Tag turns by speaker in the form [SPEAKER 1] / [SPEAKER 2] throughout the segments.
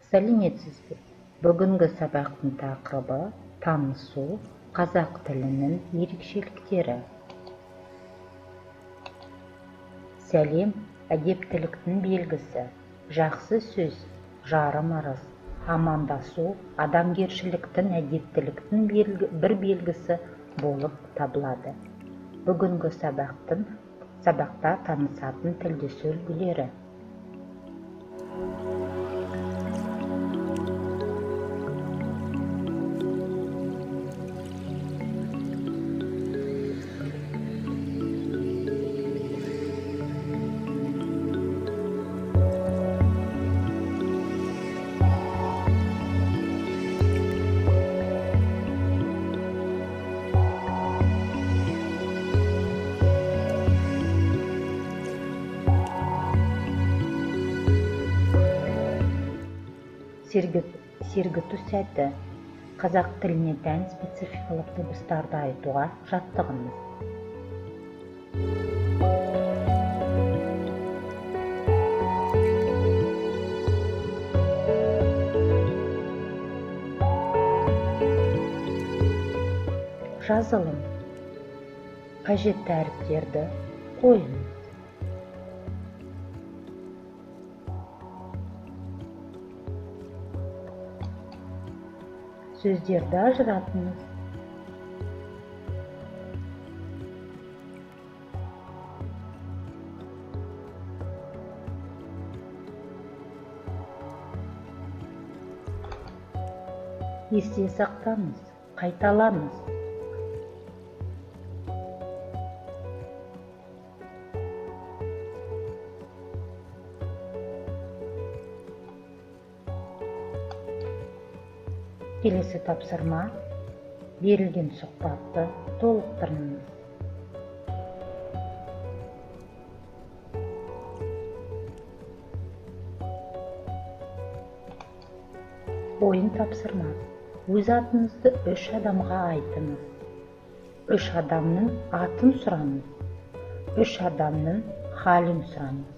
[SPEAKER 1] Сәлеметсіз бе? Бүгінгі сабақтың тақырыбы танысу қазақ тілінің ерекшеліктері. Сәлем әдептіліктің белгісі, жақсы сөз, жарым ырыс, амандасу адамгершіліктің әдептіліктің бір белгісі болып табылады. Бүгінгі сабақта танысатын тілдес үлгілері. Сергіту сәті. Қазақ тіліне тән спецификалық дыбыстарды айтуға жаттығыңыз. Жазылым. Қажетті әріптерді қойыңыз. Сөздерді ажыратыңыз. Есте сақтаңыз, қайталаңыз. Келесі тапсырма: берілген сұхбатты толықтырыңыз. Ойын тапсырмасы. Өз атыңызды 3 адамға айтыңыз. 3 адамның атын сұраңыз. 3 адамның халін сұраңыз.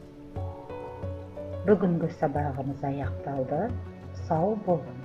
[SPEAKER 1] Бүгінгі сабағымыз аяқталды. Сау болыңыз.